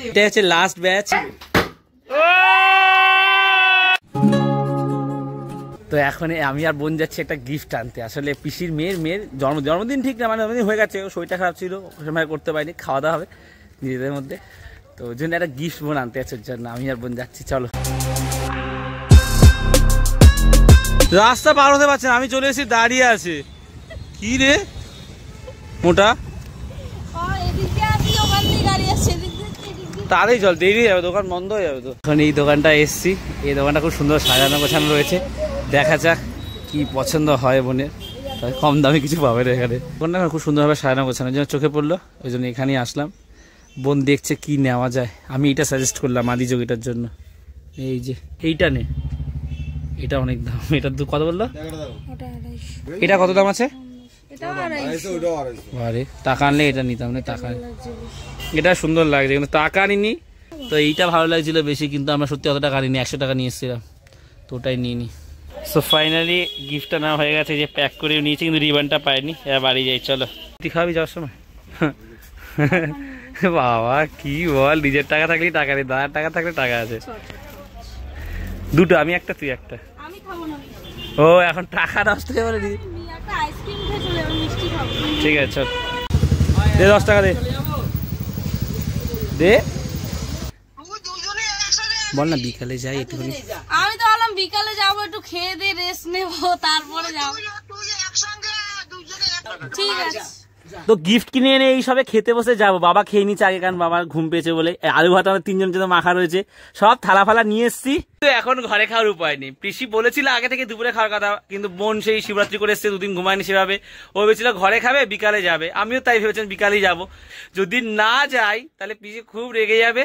এটা হচ্ছে last batch. তো এখন আমি আর বোন যাচ্ছি একটা গিফট আনতে। আসলে পিসির মেয়ের জন্মদিন ঠিক না, মানে জন্মদিন হয়ে গেছে, শরীরটা খারাপ ছিল, সময় করতে পারিনি, খাওয়া দাওয়া হবে নিজেদের মধ্যে, তো ওই জন্য একটা গিফট বোন আনতে আছে, ওর জন্য আমি আর বোন যাচ্ছি। চলো, রাস্তা পার হতে পারছে না, আমি চলে এসেছি, দাঁড়িয়ে আছে। কি রে মোটা, তাড়াতাড়ি চল, দেরি যাবে, দোকান বন্ধ হয়ে যাবে তো। এখন এই দোকানটা এসছি, এই দোকানটা খুব সুন্দর সাজানো গোছানো রয়েছে, দেখা যাক কি পছন্দ হয় বোনের, কম দামে কিছু পাবে না এখানে। দোকানটা খুব সুন্দরভাবে সাজানো গোছানোর জন্য চোখে পড়লো, ওই জন্য এখানেই আসলাম। বোন দেখছে কি নেওয়া যায়, আমি এটা সাজেস্ট করলাম আদিযোগীটার জন্য। এই যে এইটা নে, এটা অনেক দাম, এটা কত বললো? এটা কত দাম আছে? আরে টাকা আনলে এটা নিতাম না, টাকা এটা সুন্দর লাগছে কিন্তু টাকা আনিনি, তো এইটা ভালো লাগছিল বেশি, কিন্তু আমরা সত্যি অত টাকা আনিনি, 100 টাকা নিয়ে এসেছিলাম, তো ওটাই নিয়ে নি। সো ফাইনালি গিফটটা নেওয়া হয়ে গেছে, যে প্যাক করে নিয়েছি, কিন্তু রিবানটা পাইনি। এবার বাড়ি যাই, চলো। তুই খাবি যাওয়ার সময়? বাবা কি বল, নিজের টাকা থাকলেই টাকা নেই, দাদার টাকা থাকলে টাকা আছে। দুটো, আমি একটা তুই একটা। ও এখন টাকা নষ্ট হয়ে বলে, ঠিক আছে চল, দে 10 টাকা দে, দে বল না বিকালে যাই একটুখানি। আমি তো বললাম বিকালে যাবো, একটু খেয়ে দিয়ে রেস্ট নেবো, তারপরে যাবো। ঠিক আছে, তো গিফট কিনে এনে এই সবে খেতে বসে যাবো। বাবা খেয়ে নিচ্ছে আগে, কারণ বাবার ঘুম পেয়েছে বলে। আলু ভাত আমাদের 3 জন জন্য মাখা রয়েছে, সব থালা ফালা নিয়ে এসছি। তো এখন ঘরে খাওয়ার উপায় নেই। পিসি বলেছিল আগে থেকে দুপুরে খাওয়ার কথা, কিন্তু বোন সেই শিবরাত্রি করে এসছে, 2 দিন ঘুমায়নি সেভাবে, ও ভেবেছিল ঘরে খাবে বিকালে যাবে, আমিও তাই ভেবেছিলাম বিকালেই যাবো। যদি না যাই তাহলে পিসি খুব রেগে যাবে,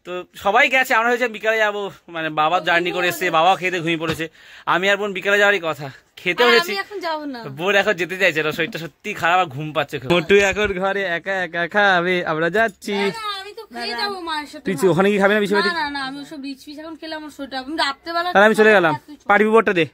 তো সবাই গেছে, আমরা হয়েছে বিকালে যাবো, মানে বাবা জার্নি করে এসছে, বাবাও খেতে ঘুমিয়ে পড়েছে, আমি আর বোন বিকালে যাওয়ারই কথা। খেতে হয়েছে, বোন এখন যেতে চাইছে না, শরীরটা সত্যি খারাপ, ঘুম পাচ্ছে। মোটু এখন ঘরে একা একা খাবে, আমরা যাচ্ছি। তুই ওখানে কি খাবি না? আমি চলে গেলাম, পার্টি পেপারটা দে।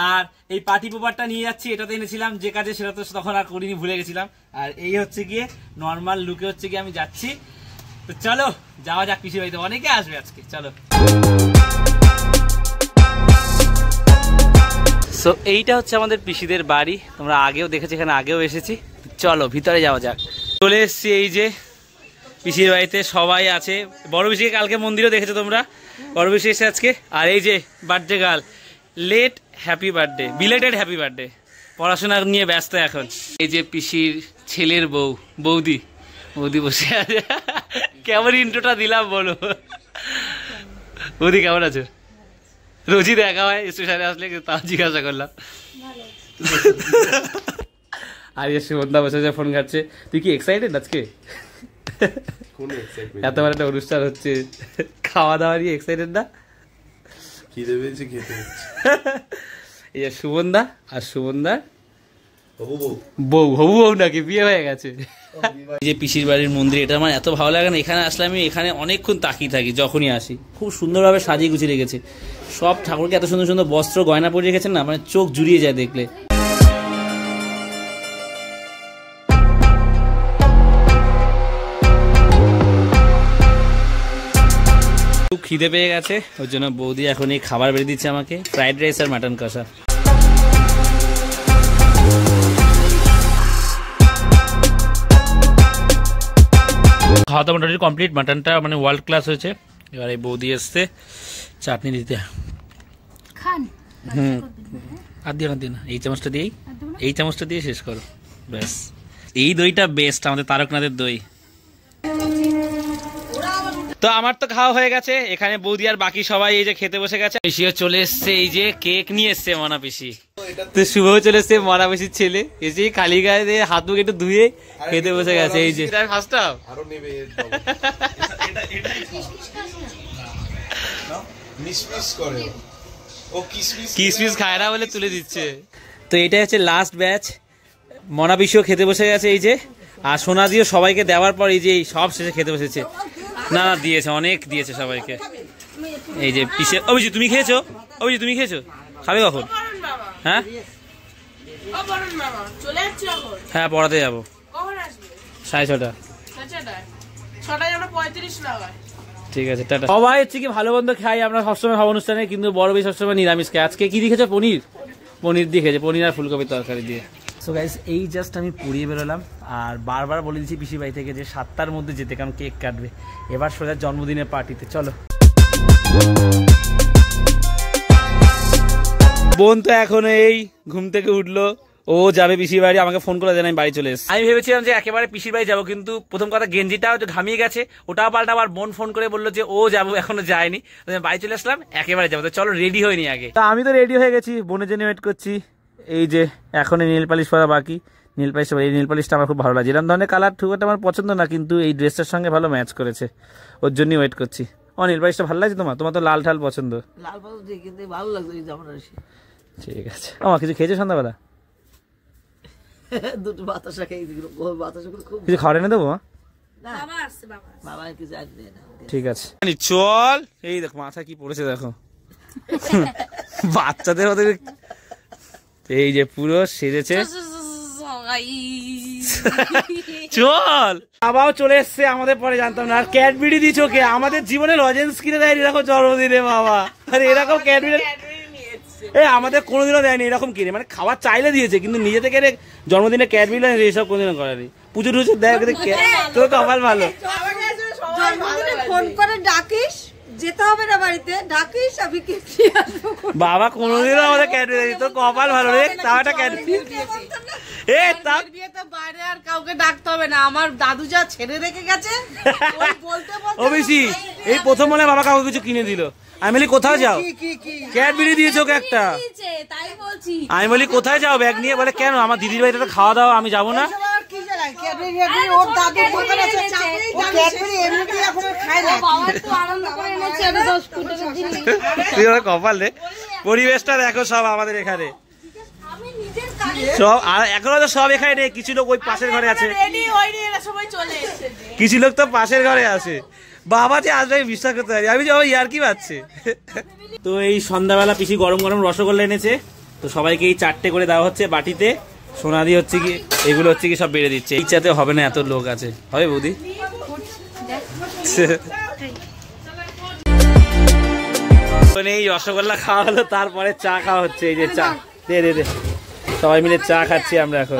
আর এই পার্টি পেপারটা নিয়ে যাচ্ছি, এটাতে এনেছিলাম যে কাজে, সেটা তো তখন আর করিনি, ভুলে গেছিলাম। আর এই হচ্ছে গিয়ে নর্মাল লুকে হচ্ছে গিয়ে আমি যাচ্ছি। তো চলো যাওয়া যাক পিসির বাড়িতে, অনেকে আসবে আজকে, চলো। সো এইটা হচ্ছে আমাদের পিসিদের বাড়ি, তোমরা আগেও দেখেছি, এখানে আগেও এসেছি। চলো ভিতরে যাওয়া যাক। চলে এসছি এই যে পিসির বাড়িতে, সবাই আছে। বড় পিসিকে কালকে মন্দিরেও দেখেছো তোমরা, বড় পিসি এসে আজকে। আর এই যে birthday girl, let happy birthday, belated happy birthday, পড়াশোনা নিয়ে ব্যস্ত এখন। এই যে পিসির ছেলের বউ, বৌদি বসে আছে। কেমন ইন্ট্রোটা দিলাম বলো? বৌদি কেমন আছো? রোজই দেখা হয় স্টেশনে আসলে, তাও জিজ্ঞাসা করলাম। আর সুমন্দা বসে ফোন ঘাটছে। তুই কি এক্সাইটেড আজকে? এত বড় একটা অনুষ্ঠান হচ্ছে, খাওয়া দাওয়া নিয়ে এক্সাইটেড না? এই যে সুমন্দা আর সুমন্দার বউ, হবু বউ নাকি, বিয়ে হয়ে গেছে। এই যে পিসির বাড়ির মন্দির, এটা আমার এত ভালো লাগে না। এখানে আসলে আমি এখানে অনেকক্ষণ তাকিয়ে থাকি যখনই আসি। খুব সুন্দরভাবে সাজিয়ে গুছিয়ে রেখেছে, সব ঠাকুরকে এত সুন্দর সুন্দর বস্ত্র গয়না পরে রেখেছেন না, মানে চোখ জুড়িয়ে যায় দেখলে। খুব খিদে পেয়ে গেছে, ওর জন্য বৌদি এখন এই খাবার বেড়ে দিচ্ছে আমাকে, ফ্রাইড রাইস আর মাটন কষা। খাওয়া দাওয়া মোটামুটি কমপ্লিট, মাটনটা মানে ওয়ার্ল্ড ক্লাস হয়েছে। এবার এই বৌদি এসছে চাটনি দিতে। আর দিও না, এই চামচটা দিয়েই, এই চামচটা দিয়ে শেষ করো, ব্যাস। এই দইটা বেস্ট, আমাদের তারকনাথের দই। তো আমার তো খাওয়া হয়ে গেছে, এখানে বৌদি আর বাকি সবাই এই যে খেতে বসে গেছে। পিসিও চলে এসছে, এই যে কেক নিয়ে এসছে মনা পিসি। তো শুভও চলে এসছে, মনা পিসির ছেলে, এসে খালি গায়ে দিয়ে হাত মুখ একটু ধুয়ে খেতে বসে গেছে। এই যে কিসমিস খায় না বলে তুলে দিচ্ছে। তো এটা হচ্ছে লাস্ট ব্যাচ, মনা পিসিও খেতে বসে গেছে এই যে, আর সোনা দিও সবাইকে দেওয়ার পর এই যে সব শেষে খেতে বসেছে। না দিয়েছে, অনেক দিয়েছে সবাইকে। এই যে পিসে, অভিজিৎ তুমি খেয়েছো? অভিজিৎ তুমি খেয়েছো? খাবে কখন? হ্যাঁ হ্যাঁ পড়াতে যাবো 6:30। ছটায় আমরা 35 লাগাই। ঠিক আছে টাটা। সবাই হচ্ছে কি ভালো মন্দ খাই আমরা সবসময় সব অনুষ্ঠানে, কিন্তু বড় বেশি সবসময় নিরামিষ খাই। আজকে কি দিয়েছে? পনির দিয়ে খেয়েছে, পনির আর ফুলকপির তরকারি দিয়ে। সো গাইস এই জাস্ট আমি পুড়িয়ে বেরোলাম, আর বারবার বলে দিচ্ছি পিসি বাড়ি থেকে যে 7টার মধ্যে যেতে, কারণ কেক কাটবে। এবার সোজা জন্মদিনের পার্টিতে চলো। বোন তো এখন এই ঘুম থেকে উঠলো, ও যাবে পিসির বাড়ি, আমাকে ফোন করে দেন আমি বাড়ি চলে এসেছি। আমি ভেবেছিলাম যে একেবারে পিসির বাড়ি যাবো, কিন্তু প্রথম কথা গেঞ্জিটাও ঘামিয়ে গেছে, ওটাও পাল্টা। আবার বোন ফোন করে বললো যে ও যাবো, এখনো যায়নি। বাড়ি চলে আসলাম, একেবারে যাবো। তো চলো রেডি হয়নি আগে। আমি তো রেডি হয়ে গেছি, বোনের জন্য ওয়েট করছি। এই যে এখন নেল পালিশ করা বাকি, নেল পালিশ। এই নেল পালিশটা আমার খুব ভালো লাগে, এরকম ধরনের কালার খুব একটা আমার পছন্দ না, কিন্তু এই ড্রেসটার সঙ্গে ভালো ম্যাচ করেছে, ওর জন্যই ওয়েট করছি। ও নেল পালিশটা ভালো লাগছে তোমার? তোমার তো লাল ঠাল পছন্দ। লাল পাতা দেখতে ভালো লাগছে যেমন আসে। ঠিক আছে। আমার কিছু খেয়েছো সন্ধ্যাবেলা? দুটো বাতাসা খেয়ে দিল, বাতাসা খুব কিছু খাওয়ার এনে দেবো? বাবা আসছে, বাবা কিছু আসবে না। ঠিক আছে চল। এই দেখো মাথা কি পড়েছে দেখো, বাচ্চাদের মধ্যে। এই যে পুরো সেজেছে। চল। বাবাও চলে এসছে আমাদের, পরে জানতাম না। আর ক্যাডবেরি দিয়েছ কে? আমাদের জীবনে লজেন্স কিনে দেয়নি এরকম জন্মদিনে বাবা। আরে এরকম ক্যাডবেরি আমাদের কোনোদিনও দেয়নি এরকম কিনে, মানে খাবার চাইলে দিয়েছে, কিন্তু নিজে থেকে জন্মদিনে ক্যাডবেরি এইসব কোনোদিনও করেনি। পুজো টুজো দেয়, তোর কপাল ভালো। ফোন করে ডাকিস, যেতে হবে না বাড়িতে, ডাকিস আমি কিনছি। বাবা কোনোদিনও আমাদের ক্যাডবেরি দেয়নি, তোর কপাল ভালো রে। তাও একটা ক্যাডবেরি বাইরে আর কাউকে ডাকতে হবে না, আমার দাদু যা ছেড়ে রেখে গেছে ও বেশি। এই প্রথম বলে বাবা কাউকে কিছু কিনে দিল। আমি বলি কোথায় যাও? ক্যাডবেরি দিয়েছে ওকে একটা। তাই বলছি। আমি বলি কোথায় যাও ব্যাগ নিয়ে? বলে কেন, আমার দিদির বাড়িতে খাওয়া দাওয়া, আমি যাবো না। কপাল রে, পরিবেশটা দেখো সব আমাদের এখানে সব। আর এখনো তো সব এখানে নেই, কিছু লোক ওই পাশের ঘরে আছে, কিছু লোক তো পাশের ঘরে আছে। বাবা যে আসবে আমি বিশ্বাস করতে পারি, আমি যাবো ইয়ার কি পাচ্ছে। তো এই সন্ধ্যাবেলা পিসি গরম গরম রসগোল্লা এনেছে, তো সবাইকে এই 4টে করে দেওয়া হচ্ছে বাটিতে। সোনাদি হচ্ছে কি এগুলো হচ্ছে কি সব বেড়ে দিচ্ছে, ইচ্ছাতে হবে না, এত লোক আছে। হবে বৌদি? এই রসগোল্লা খাওয়া হলো, তারপরে চা খাওয়া হচ্ছে। এই যে চা দে দে দে, সবাই মিলে চা খাচ্ছি আমরা এখন।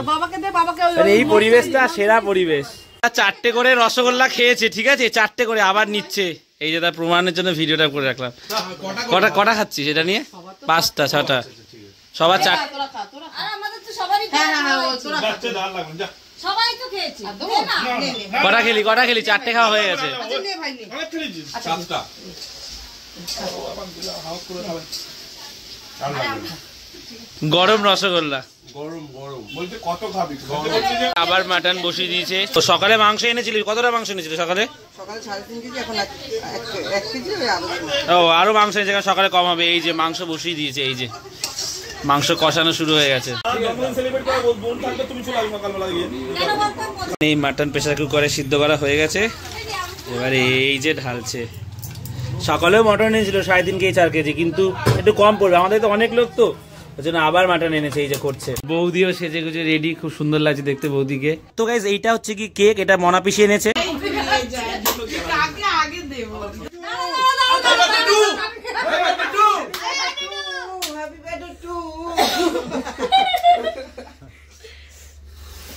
এই পরিবেশটা সেরা পরিবেশ। 4টে করে রসগোল্লা খেয়েছে, ঠিক আছে, 4টে করে আবার নিচ্ছে। এই যে তার প্রমাণের জন্য ভিডিওটা করে রাখলাম। কটা খাচ্ছিস এটা নিয়ে? 5টা 6টা সবার 4। কটা খেলি? 4টে খাওয়া হয়ে গেছে। গরম রসগোল্লা, আবার মাটন বসিয়ে দিয়েছে। তো সকালে মাংস এনেছিলি? কতটা মাংস এনেছিলি সকালে? 3.5 কেজি, এখন 1 কেজি। ও আরো মাংস এনেছে, সকালে কম হবে। এই যে মাংস বসিয়ে দিয়েছে, এই যে মাংস কষানো শুরু হয়ে গেছে। এই মাটন প্রেসার কুকারে সিদ্ধ করা হয়ে গেছে, এবারে এই যে ঢালছে। সকালেও মটন এনেছিল 3.5 কেজি 4 কেজি, কিন্তু একটু কম পড়বে, আমাদের তো অনেক লোক, তো ওই জন্য আবার মাটন এনেছে। এই যে করছে। বৌদিও সেজে গুজে রেডি, খুব সুন্দর লাগছে দেখতে বৌদিকে। তো গাইস এইটা হচ্ছে কি কেক, এটা মনা পিসি এনেছে।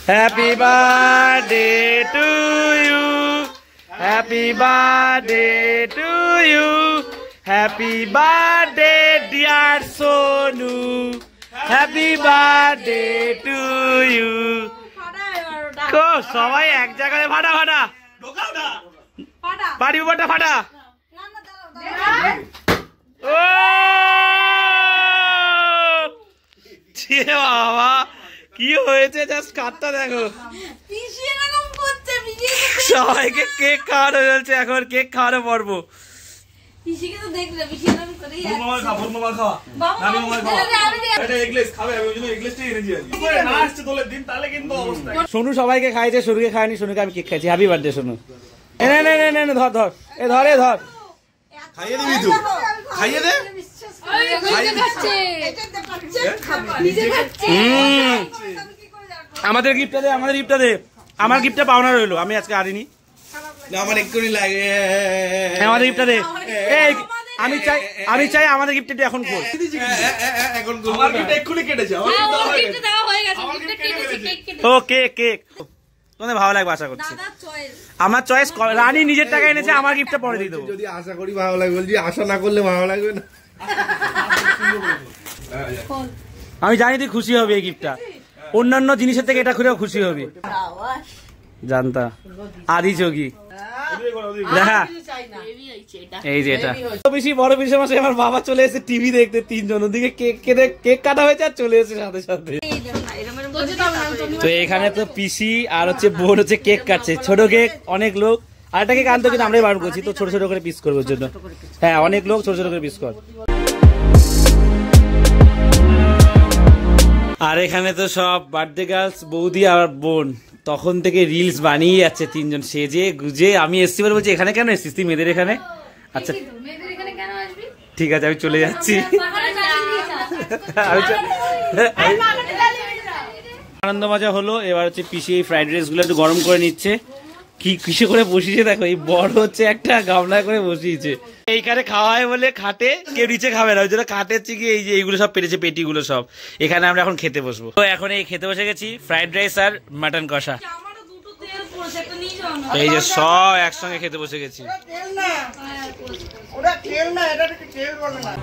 Happy birthday to you, happy birthday to you, happy birthday dear Sonu, happy birthday to you. সবাই এক জায়গায় ফাটা ফাটা পাটি উপরটা ফাটা। ও বাবা কি হয়েছে, জাস্ট কাটটা দেখো। সবাইকে কেক খাওয়ানো চলছে, এখন কেক খাওয়ানো পর্ব। সোনু সবাইকে খাইছে, সোনুকে খায়নি, সোনুকে আমি কেক খাইছি। Happy birthday Sonu. ধর ধর এ ধর এ ধর, খাইয়ে দিবি তুই, খাইয়ে দে। আমাদের গিফটটা দে, আমাদের গিফটটা দে। আমার গিফটটা পাওনা রইলো, আমি আজকে আনিনি। আমার এক্ষুনি লাগে। আমাদের গিফটটা দে। এই আমি চাই আমাদের গিফটটা এখন খোল। এখন আমার গিফট এক্ষুনি কেটেছে। হ্যাঁ, ওর gift দেওয়া হয়ে গেছে, gift কেটেছে, কেক কেটেছে। ও কেক তোমাদের ভালো লাগবে আশা করছি। দাদার চয়েস। আমার চয়েস রানী নিজের টাকা এনেছে, আমার গিফটটা পরে দিয়ে দেবো। যদি আশা করি ভালো লাগবে, বলছি আশা না করলে ভালো লাগবে না। আমি জানি তুই খুশি হবি এই গিফটটা, অন্যান্য জিনিসের থেকে এটা খুলেও খুশি হবি। জানতা আদি যোগী দেখা এই যে এটা বেশি বড় পিসের মাসে আমার বাবা চলে এসে টিভি দেখতে, তিনজন ওদিকে কেক কাটা হয়েছে আর চলে এসে সাথে সাথে। তো এখানে তো পিসি আর হচ্ছে বোন হচ্ছে কেক কাটছে, ছোট কেক অনেক লোক। আরেকটা কেক আনতে কিন্তু আমরাই বারণ করছি, তো ছোট ছোট করে পিস করবো জন্য। হ্যাঁ অনেক লোক, ছোট ছোট করে পিস কর। আর এখানে তো সব বার্থডে গার্লস, বৌদি আর বোন তখন থেকে রিলস বানিয়ে যাচ্ছে তিনজন সেজে গুজে। আমি এসছি বলে বলছি এখানে কেন এসছিস তুই মেয়েদের এখানে? আচ্ছা ঠিক আছে আমি চলে যাচ্ছি। আনন্দ মজা হলো। এবার হচ্ছে পিসি এই ফ্রাইড রাইস গুলো একটু গরম করে নিচ্ছে। কি কিসে করে বসিয়েছে দেখো, এই বড় হচ্ছে একটা গামলা করে বসিয়েছে। এইখানে খাওয়া হয় বলে খাটে, কেউ নিচে খাবে না, ওই জন্য খাটে হচ্ছে কি এই যে এইগুলো সব পেরেছে, পেটিগুলো সব। এখানে আমরা এখন খেতে বসবো। তো এখন এই খেতে বসে গেছি ফ্রাইড রাইস আর মাটন কষা। এই যে সব একসঙ্গে খেতে বসে গেছি। ওটা তেল না, এটা তেল বলে না।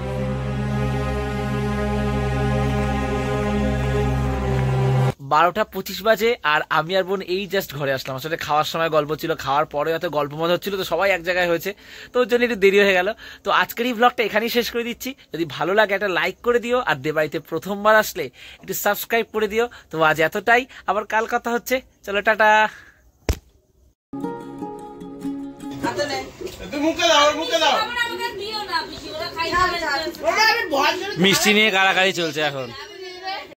12:25 বাজে আর আমি আর বোন এই জাস্ট ঘরে আসলাম। আসলে খাওয়ার সময় গল্প ছিল, খাওয়ার পরে হয়তো গল্প মজা হচ্ছিল, তো সবাই এক জায়গায় হয়েছে, তো ওর জন্য একটু দেরি হয়ে গেল। তো আজকের এই ব্লগটা এখানেই শেষ করে দিচ্ছি। যদি ভালো লাগে একটা লাইক করে দিও, আর দেবাড়িতে প্রথমবার আসলে একটু সাবস্ক্রাইব করে দিও। তো আজ এতটাই, আবার কাল কথা হচ্ছে। চলো টাটা। মুখে দাও, মুখে দাও। আমাকে দিও না, পিসি ওরা খাই মিষ্টি নিয়ে গাড়াগাড়ি চলছে এখন।